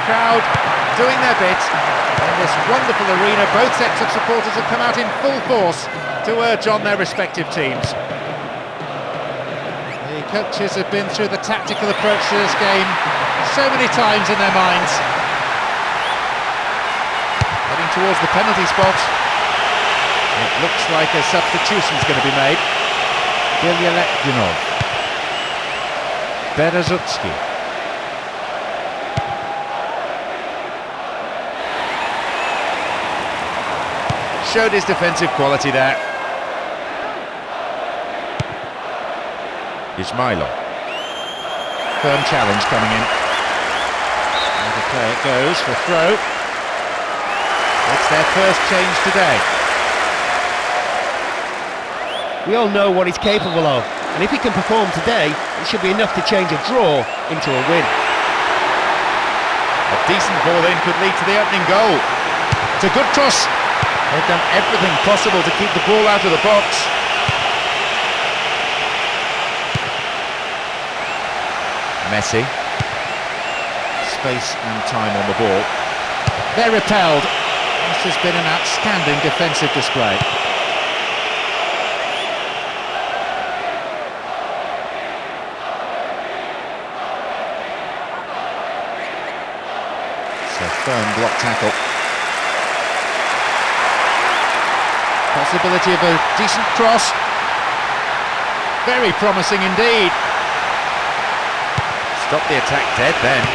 crowd doing their bit in this wonderful arena. Both sets of supporters have come out in full force to urge on their respective teams. The coaches have been through the tactical approach to this game so many times in their minds. Heading towards the penalty spot. It looks like a substitution is going to be made. Berezutski. Showed his defensive quality there. Ismailov. Firm challenge coming in. And the play it goes for throw. It's their first change today. We all know what he's capable of, and if he can perform today, it should be enough to change a draw into a win. A decent ball in could lead to the opening goal. It's a good cross. They've done everything possible to keep the ball out of the box. Messi. Space and time on the ball. They're repelled. This has been an outstanding defensive display. It's a firm block tackle. Possibility of a decent cross. Very promising indeed. Stop the attack dead then.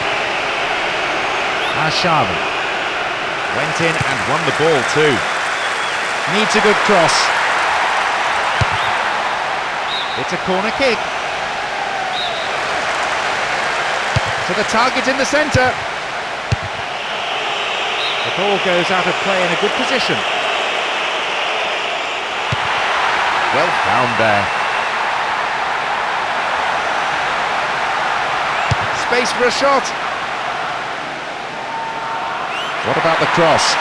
Arjanti went in and won the ball too. Needs a good cross. It's a corner kick. To the target in the centre. The ball goes out of play in a good position. Well found there. Space for a shot. What about the cross?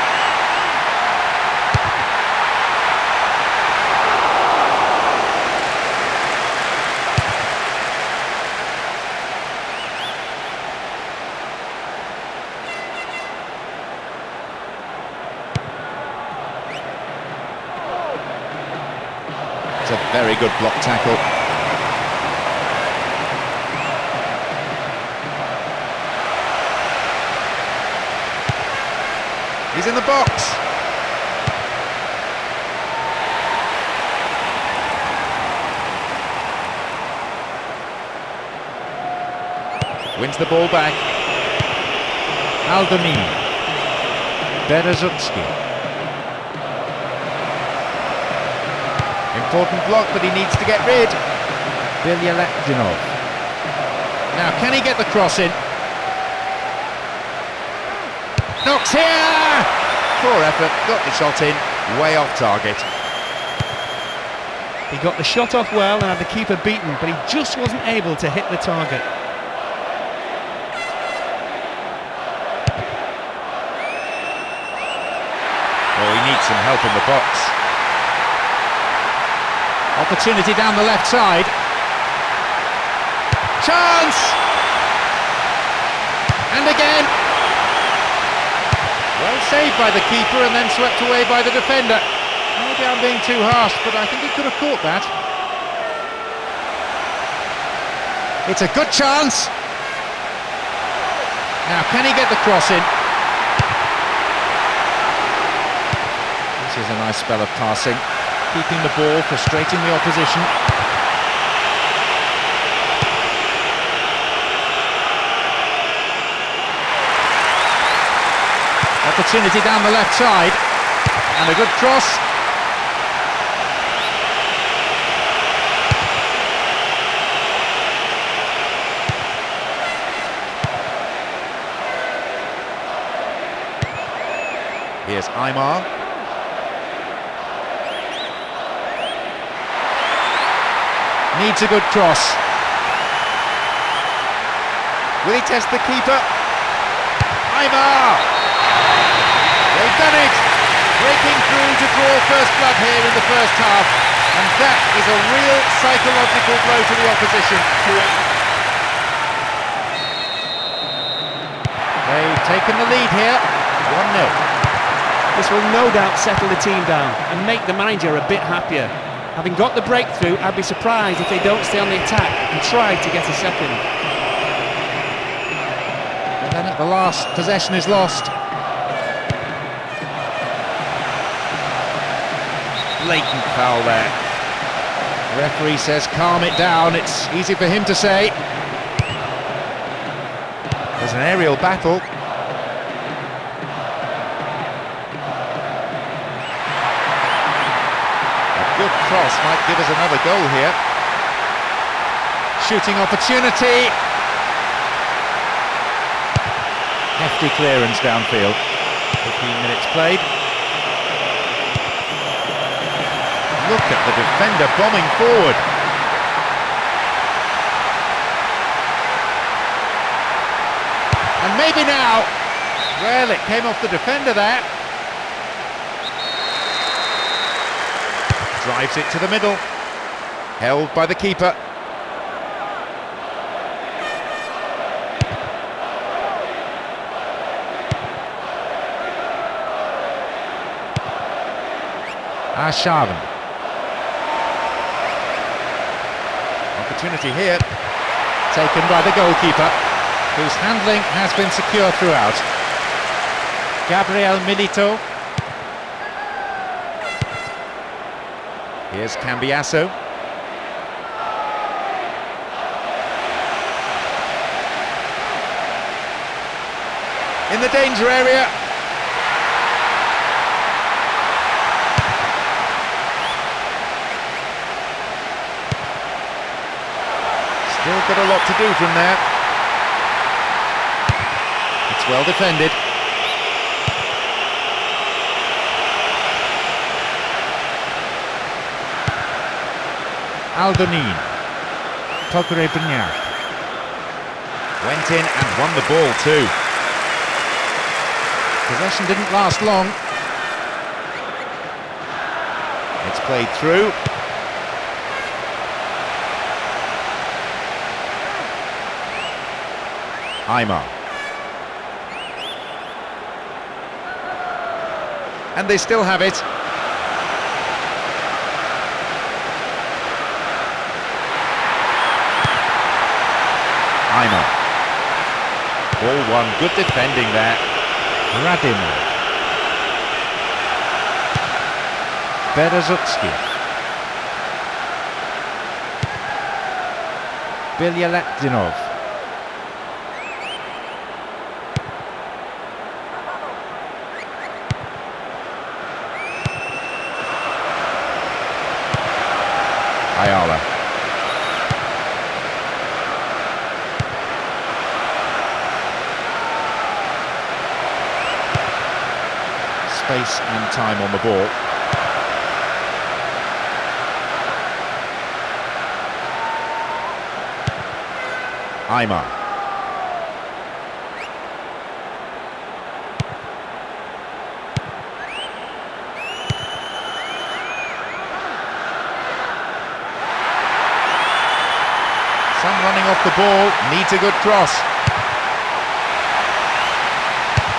It's a very good block tackle. He's in the box. Wins the ball back. Aldemir. Berezutski. Important block, but he needs to get rid. Now, can he get the cross in? Knocks here! Poor effort, got the shot in, way off target. He got the shot off well and had the keeper beaten, but he just wasn't able to hit the target. Oh, he needs some help in the box. Opportunity down the left side. Chance! And again. Well saved by the keeper and then swept away by the defender. Maybe I'm being too harsh, but I think he could have caught that. It's a good chance. Now, can he get the cross in? This is a nice spell of passing. Keeping the ball, frustrating the opposition. Opportunity down the left side, and a good cross. Here's Aymar. Needs a good cross. Will he test the keeper? Aymar! They've done it! Breaking through to draw first blood here in the first half. And that is a real psychological blow to the opposition. They taken the lead here, 1-0. This will no doubt settle the team down and make the manager a bit happier. Having got the breakthrough, I'd be surprised if they don't stay on the attack and try to get a second. And then at the last, possession is lost. Blatant foul there. The referee says calm it down, it's easy for him to say. There's an aerial battle. A good cross might give us another goal here. Shooting opportunity. Hefty clearance downfield. 15 minutes played. Look at the defender bombing forward. And maybe now. Well, it came off the defender there. Drives it to the middle. Held by the keeper. Arjanti. Opportunity here, taken by the goalkeeper, whose handling has been secure throughout. Gabriel Milito. Here's Cambiasso. In the danger area. Still got a lot to do from there. It's well defended. Aldonin. Pogrebniak. Went in and won the ball too. Possession didn't last long. It's played through. Aymar. And they still have it. Aymar. Ball won, good defending there. Radimov. Berezutski. Bilyaletdinov. Ayala. Space and time on the ball. Aymar. Some running off the ball, needs a good cross.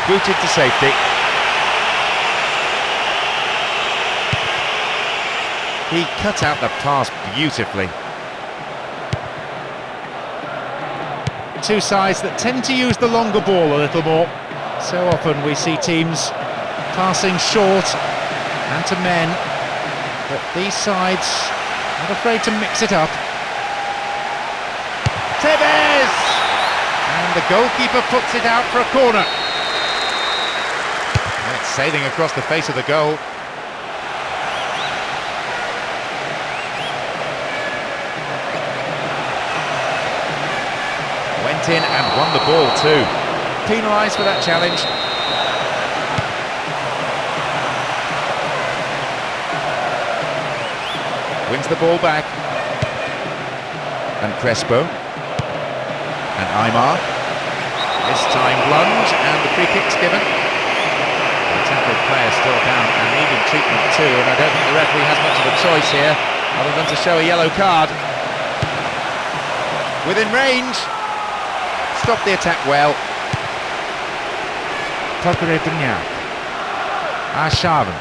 Booted to safety. He cut out the pass beautifully. Two sides that tend to use the longer ball a little more. So often we see teams passing short and to men, but these sides not afraid to mix it up. Tevez! And the goalkeeper puts it out for a corner. And it's sailing across the face of the goal. Went in and won the ball too. Penalised for that challenge. Wins the ball back. And Crespo. And Aymar. This time lunge and the free kick's given. The tackled player still down and needing treatment too, and I don't think the referee has much of a choice here other than to show a yellow card. Within range. Stopped the attack well. Arjanti. Arshavin.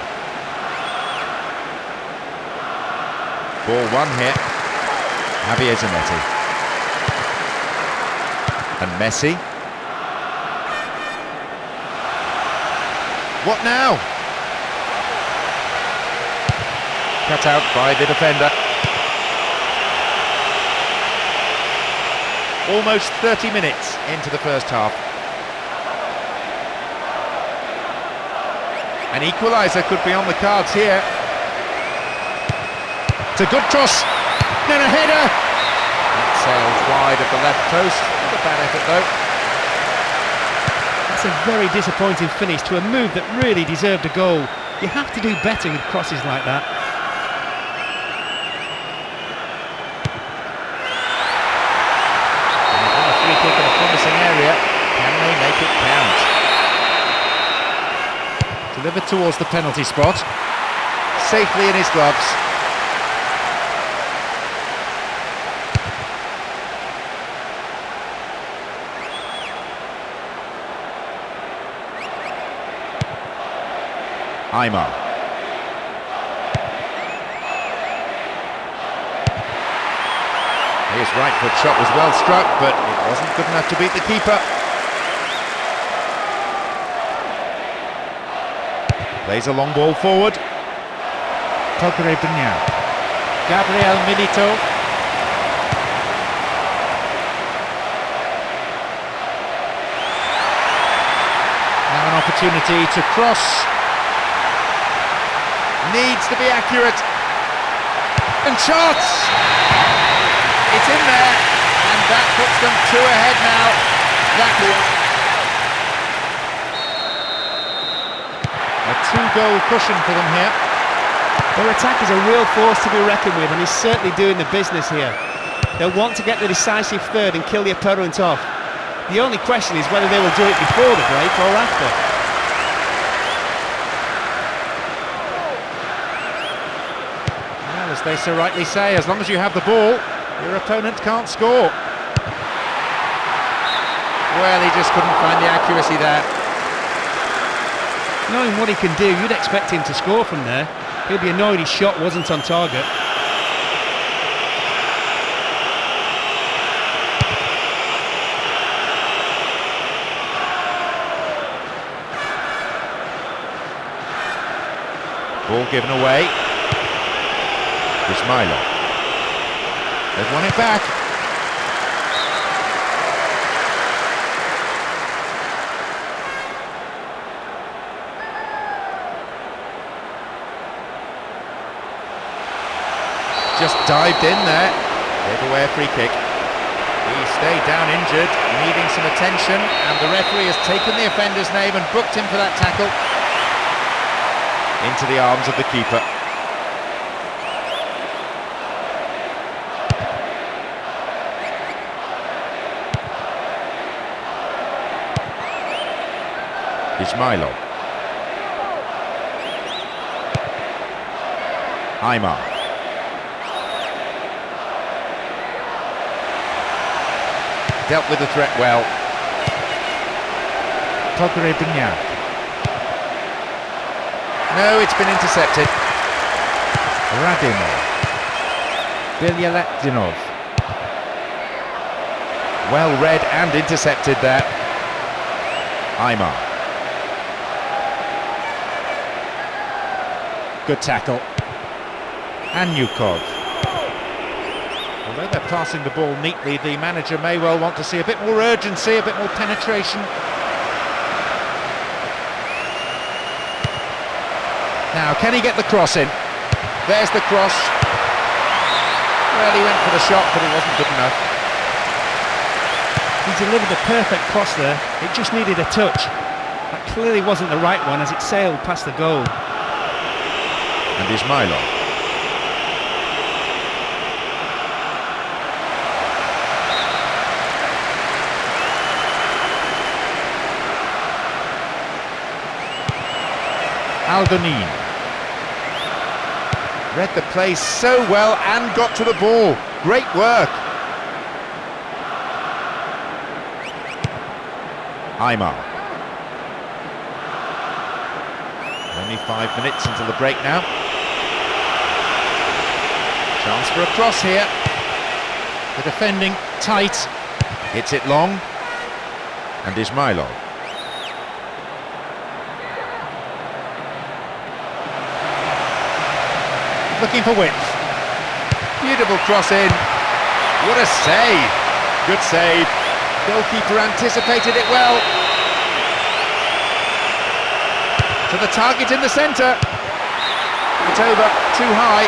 Ball one here. Javier Zanetti. And Messi. What now? Cut out by the defender. Almost 30 minutes into the first half. An equaliser could be on the cards here. It's a good cross. Then a header. That sails wide of the left post. Not a bad effort though. That's a very disappointing finish to a move that really deserved a goal. You have to do better with crosses like that. A free kick in a promising area. Can they make it count? Delivered towards the penalty spot. Safely in his gloves. Aymar. His right foot shot was well struck, but it wasn't good enough to beat the keeper. Plays a long ball forward. Gabriel Milito. Now an opportunity to cross. Needs to be accurate. And shots! It's in there, and that puts them two ahead now. A two-goal cushion for them here. Their attack is a real force to be reckoned with, and he's certainly doing the business here. They'll want to get the decisive third and kill the opponent off. The only question is whether they will do it before the break or after. Well, as they so rightly say, as long as you have the ball, your opponent can't score. Well, he just couldn't find the accuracy there. Knowing what he can do, you'd expect him to score from there. He'll be annoyed his shot wasn't on target. Ball given away. Ismailov. They've won it back. Just dived in there. Gave away a free kick. He stayed down injured, needing some attention, and the referee has taken the offender's name and booked him for that tackle. Into the arms of the keeper. Ismailov. Aymar. Dealt with the threat well. No, it's been intercepted. Radimov. Bielyaletdinov. Well read and intercepted there. Aymar. Good tackle. Anyukov. Although they're passing the ball neatly, the manager may well want to see a bit more urgency, a bit more penetration. Now, can he get the cross in? There's the cross. Well, he went for the shot, but it wasn't good enough. He delivered the perfect cross there. It just needed a touch. That clearly wasn't the right one as it sailed past the goal. And Ismailov. Aldonin. Read the play so well and got to the ball. Great work. Aymar. Only 5 minutes until the break now. Chance for a cross here. The defending tight. Hits it long. And Ismailov. Looking for width. Beautiful cross in. What a save. Good save. Goalkeeper anticipated it well. To the target in the centre. It's over, too high.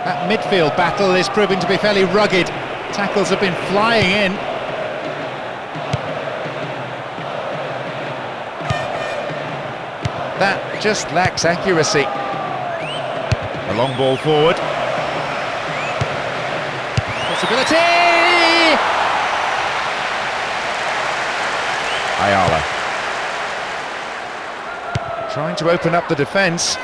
That midfield battle is proving to be fairly rugged. Tackles have been flying in. That just lacks accuracy. A long ball forward. Possibility! Ayala. Trying to open up the defence.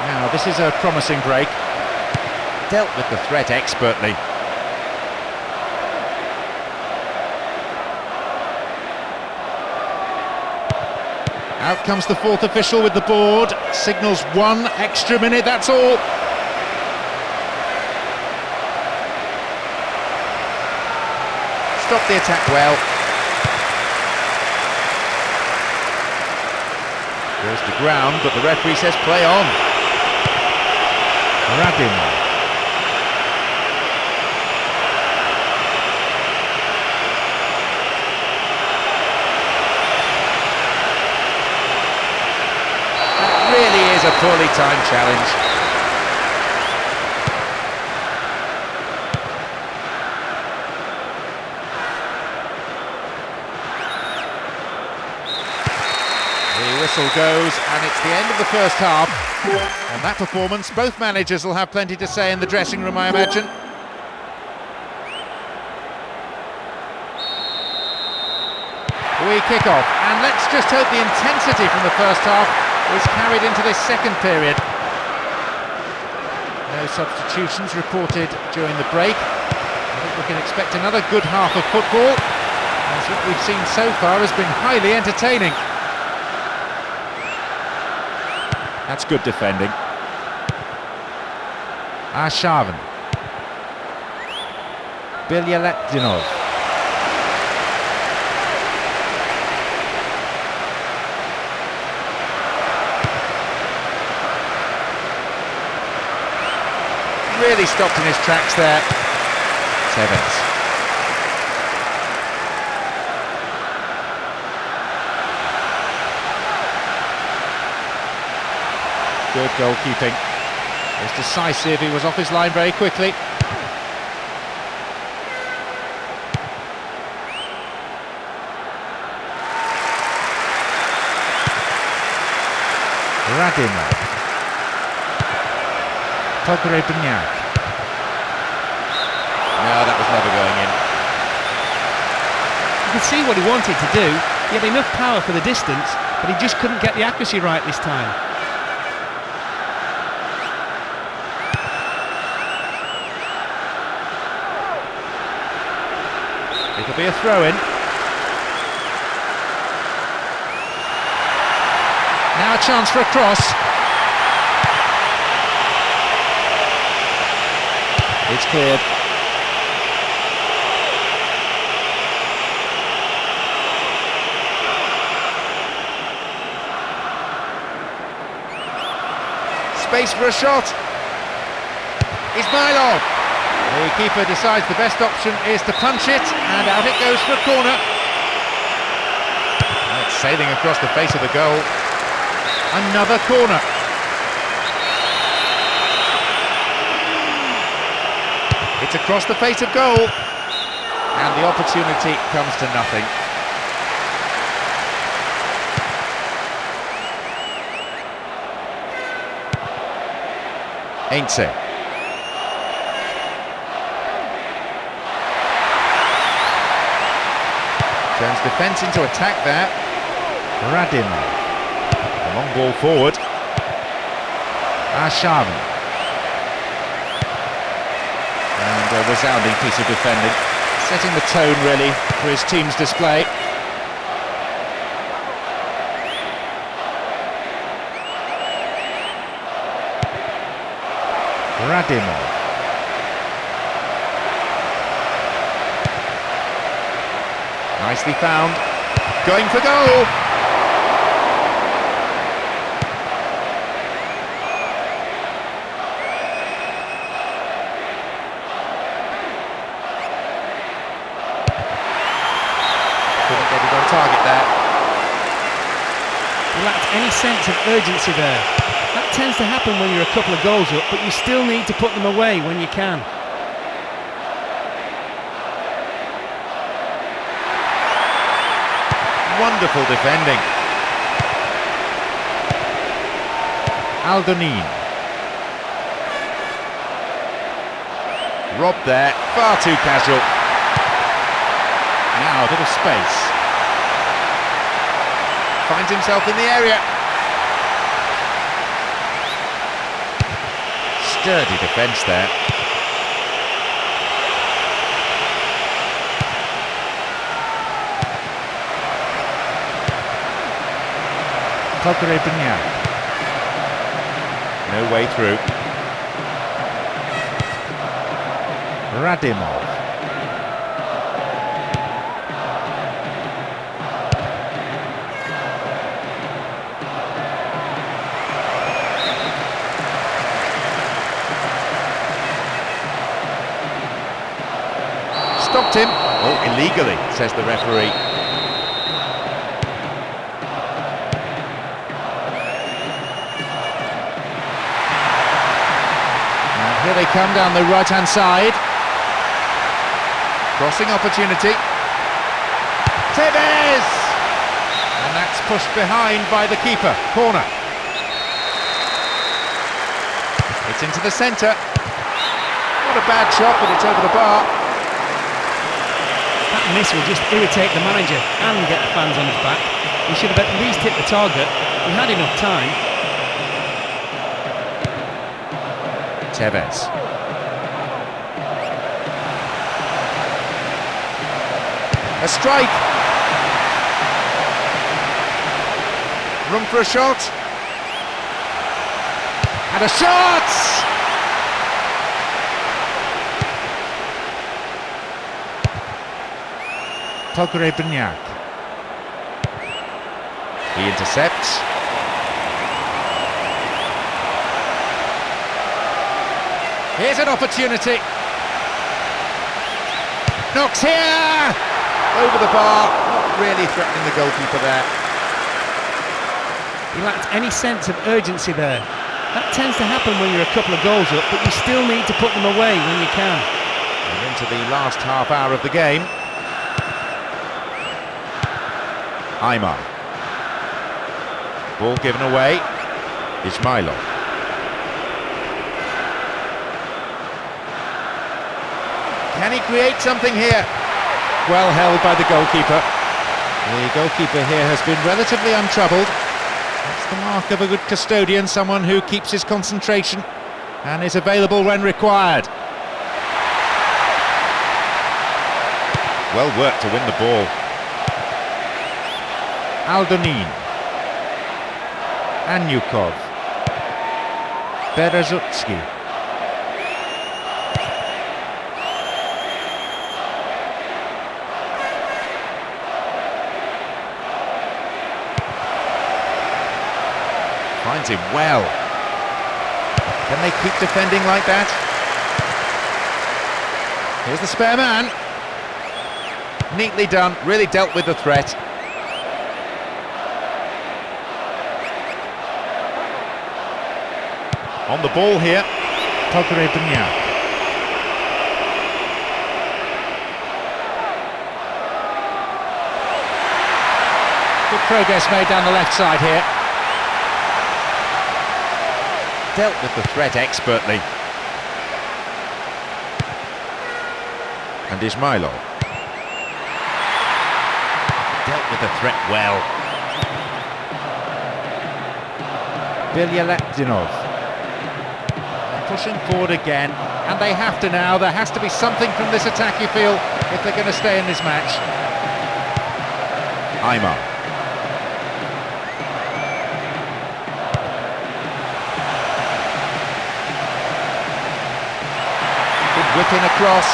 Now, this is a promising break. Dealt with the threat expertly. Out comes the fourth official with the board. Signals 1 extra minute, that's all. Stop the attack well. Goes to ground, but the referee says play on. Radin. Really is a poorly timed challenge. The whistle goes, and it's the end of the first half. On that performance, both managers will have plenty to say in the dressing room, I imagine. We kick off, and let's just hope the intensity from the first half is carried into this second period. No substitutions reported during the break. I think we can expect another good half of football, as what we've seen so far has been highly entertaining. That's good defending. Arshavin. Bilyaletdinov. Really stopped in his tracks there. Sevens. Good goalkeeping. It was decisive, he was off his line very quickly. Radin. Pogrebniak. No, that was never going in. You could see what he wanted to do. He had enough power for the distance, but he just couldn't get the accuracy right this time. It'll be a throw-in. Now a chance for a cross. It's cleared. Space for a shot. Ismailov. The keeper decides the best option is to punch it, and out it goes for a corner. It's sailing across the face of the goal. Another corner. It's across the face of goal, and the opportunity comes to nothing. Ain't Turns defence into attack there. Radimov. A long ball forward. Arjanti. And a resounding piece of defending. Setting the tone, really, for his team's display. Radimov. Nicely found. Going for goal! Couldn't get it on target there. He lacked any sense of urgency there. That tends to happen when you're a couple of goals up, but you still need to put them away when you can. Wonderful defending. Aldonin. Robbed there, far too casual. Now a little space. Finds himself in the area. Sturdy defence there. Togrebniak. No way through. Radimov. Stopped him. Oh, illegally, says the referee. And here they come down the right-hand side. Crossing opportunity. Tevez! And that's pushed behind by the keeper. Corner. It's into the centre. Not a bad shot, but it's over the bar. That miss will just irritate the manager and get the fans on his back. He should have at least hit the target. He had enough time. Tevez. A strike. Room for a shot. And a shot! Togrebniak. He intercepts. Here's an opportunity. Knocks here! Over the bar. Not really threatening the goalkeeper there. He lacked any sense of urgency there. That tends to happen when you're a couple of goals up, but you still need to put them away when you can. And into the last half hour of the game. Aymar. Ball given away. Ismailov. Can he create something here? Well held by the goalkeeper. The goalkeeper here has been relatively untroubled. That's the mark of a good custodian, someone who keeps his concentration and is available when required. Well worked to win the ball. Aldonin. Anyukov. Berezutski. Finds him well. Can they keep defending like that? Here's the spare man. Neatly done, really dealt with the threat. On the ball here, Togrebniak. Good progress made down the left side here. Dealt with the threat expertly. And Ismailov. with the threat well. Bilyaletdinov. Pushing forward again, and they have to now. There has to be something from this attack, you feel, if they're going to stay in this match. Aymar. Good whip in across.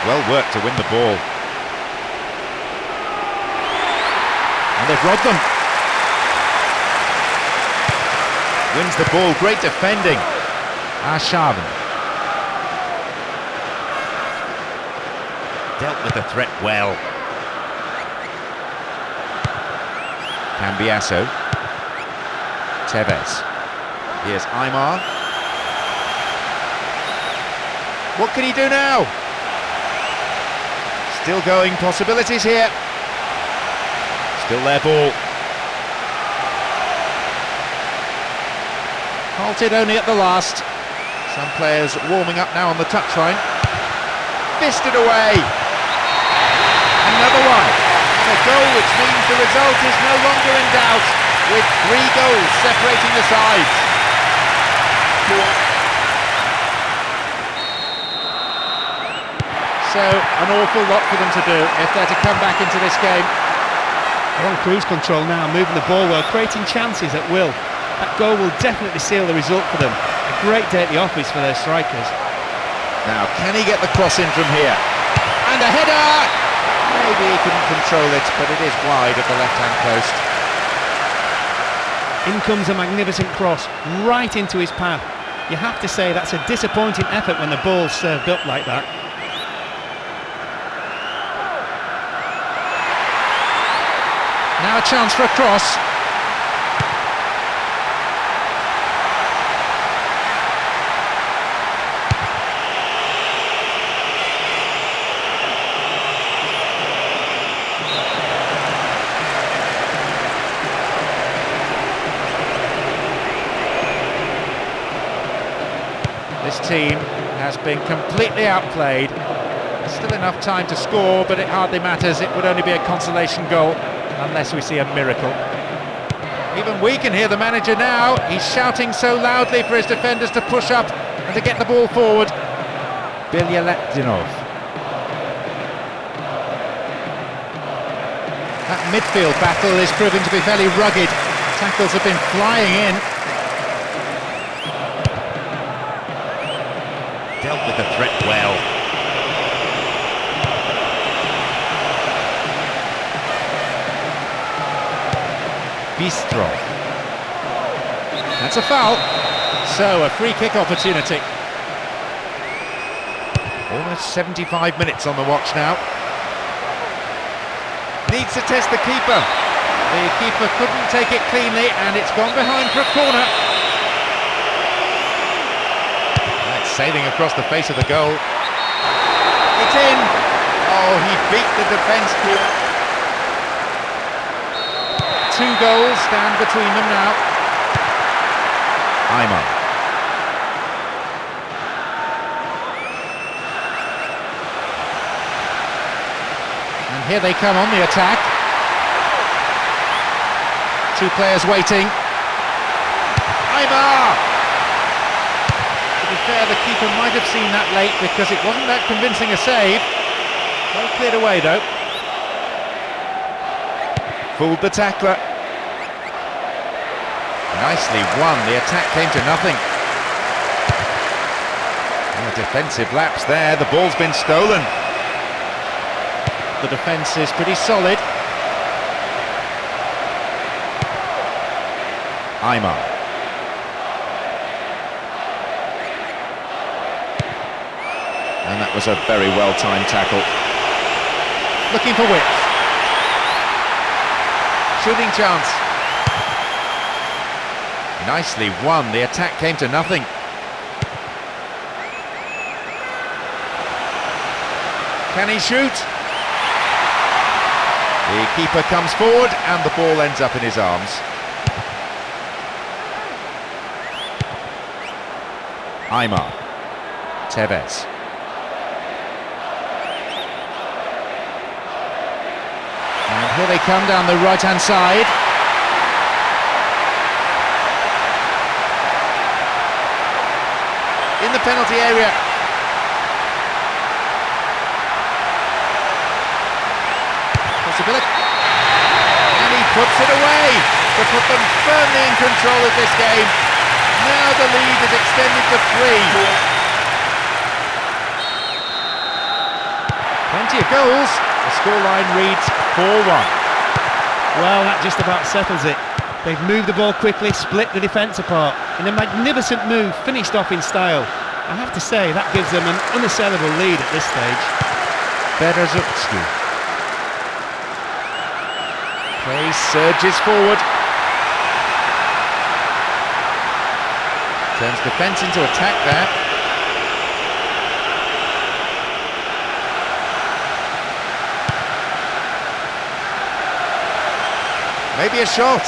Well worked to win the ball. And they've robbed them. Wins the ball, great defending. Arjanti. Dealt with the threat well. Cambiasso. Tevez. Here's Aymar. What can he do now? Still going, possibilities here. Still their ball. Halted only at the last. Some players warming up now on the touchline. Fisted away. Another one. And a goal which means the result is no longer in doubt, with 3 goals separating the sides. So, an awful lot for them to do if they're to come back into this game. They're on cruise control now, moving the ball well, creating chances at will. That goal will definitely seal the result for them. A great day at the office for their strikers. Now, can he get the cross in from here? And a header! Maybe he couldn't control it, but it is wide of the left-hand post. In comes a magnificent cross, right into his path. You have to say that's a disappointing effort when the ball's served up like that. Now a chance for a cross. This team has been completely outplayed. There's still enough time to score, but it hardly matters. It would only be a consolation goal unless we see a miracle. Even we can hear the manager now. He's shouting so loudly for his defenders to push up and to get the ball forward. Bilyaletdinov. That midfield battle is proving to be fairly rugged. Tackles have been flying in. Dealt with the threat well. Bistrov. That's a foul. So, a free kick opportunity. Almost 75 minutes on the watch now. Needs to test the keeper. The keeper couldn't take it cleanly, and it's gone behind for a corner. That's sailing across the face of the goal. It's in. Oh, he beat the defence. 2 goals stand between them now. Aymar. And here they come on the attack. 2 players waiting. Aymar! To be fair, the keeper might have seen that late because it wasn't that convincing a save. Well cleared away though. Fooled the tackler. Nicely won, the attack came to nothing. And a defensive lapse there, the ball's been stolen. The defence is pretty solid. Aymar. And that was a very well-timed tackle. Looking for width. Shooting chance. Nicely won, the attack came to nothing. Can he shoot? The keeper comes forward and the ball ends up in his arms. Aymar. Tevez. Here they come down the right-hand side. In the penalty area. Possibility. And he puts it away to put them firmly in control of this game. Now the lead is extended to 3. Plenty of goals. The scoreline reads 4-1. Well, that just about settles it. They've moved the ball quickly, split the defence apart. In a magnificent move, finished off in style. I have to say, that gives them an unassailable lead at this stage. Berezutski. Play surges forward. Turns defence into attack there. Maybe a shot.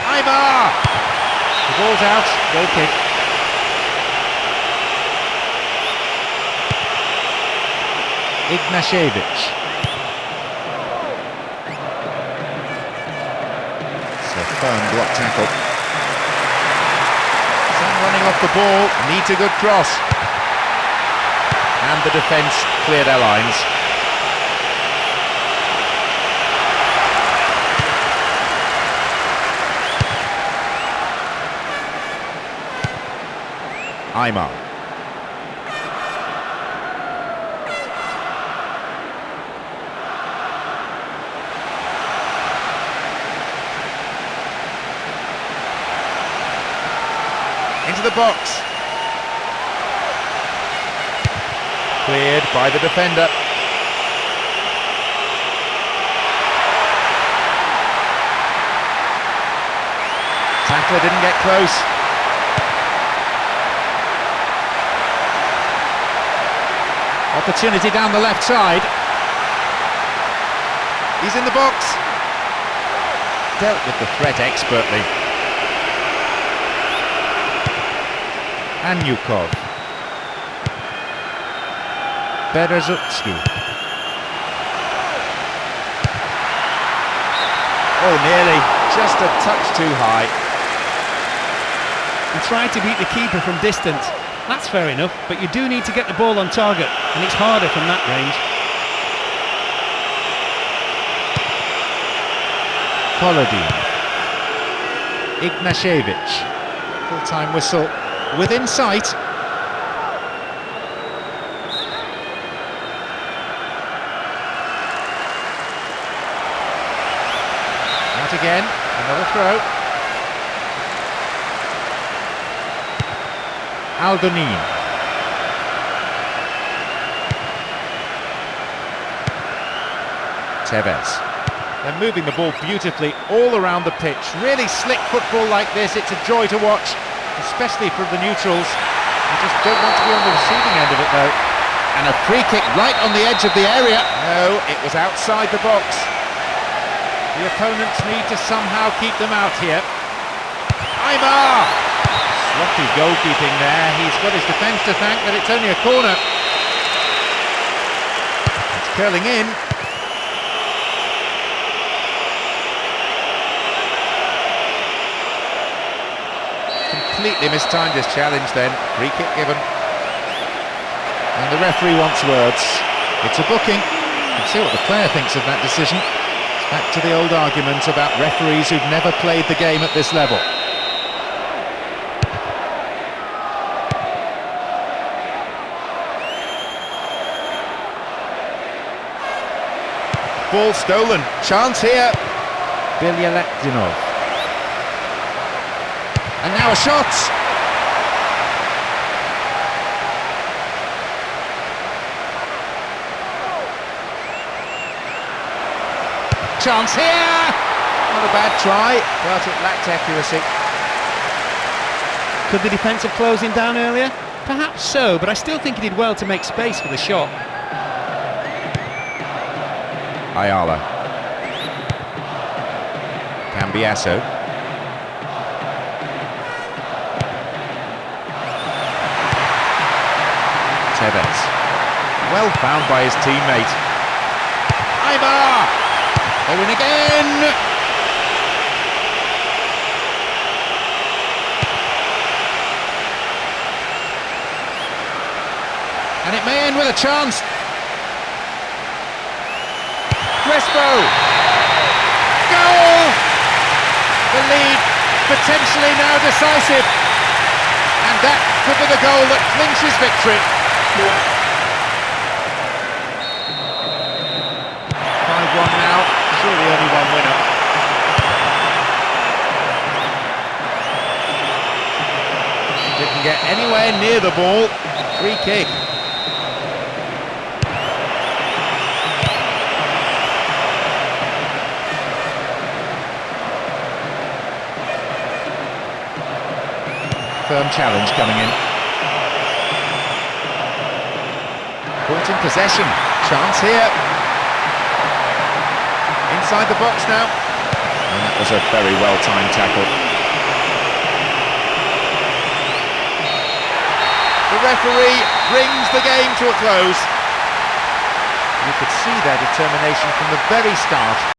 Aymar! The ball's out, goal kick. Ignashevich. It's a firm block tackle. Some running off the ball, needs a good cross. And the defence clear their lines. Aymar. Into the box. Cleared by the defender. Tackler didn't get close. Opportunity down the left side. He's in the box. Dealt with the threat expertly. Anyukov. Berezutski. Oh, nearly. Just a touch too high. And tried to beat the keeper from distance. That's fair enough, but you do need to get the ball on target, and it's harder from that range. Kolodin. Ignashevich. Full-time whistle within sight. Out again, another throw. Aldonin. Tevez. They're moving the ball beautifully all around the pitch. Really slick football like this, it's a joy to watch, especially from the neutrals. You just don't want to be on the receiving end of it though. And a free kick right on the edge of the area. No, it was outside the box. The opponents need to somehow keep them out here. Aymar! Sloppy goalkeeping there. He's got his defence to thank that it's only a corner. It's curling in. Completely mistimed his challenge then. Free kick given. And the referee wants words. It's a booking. Let's see what the player thinks of that decision. It's back to the old argument about referees who've never played the game at this level. Ball stolen. Chance here. Bilyalekdinov. And now a shot. Chance here. Not a bad try, but it lacked accuracy. Could the defence have closed him down earlier? Perhaps so, but I still think he did well to make space for the shot. Ayala. Cambiasso. Tevez. Well found by his teammate. Ibar! They win again! And it may end with a chance. Crespo! Goal! The lead potentially now decisive. And that could be the goal that clinches victory. 5-1 now, surely only one winner. Didn't get anywhere near the ball. Free kick. Firm challenge coming in. Caught in possession. Chance here. Inside the box now. And that was a very well-timed tackle. The referee brings the game to a close. You could see their determination from the very start.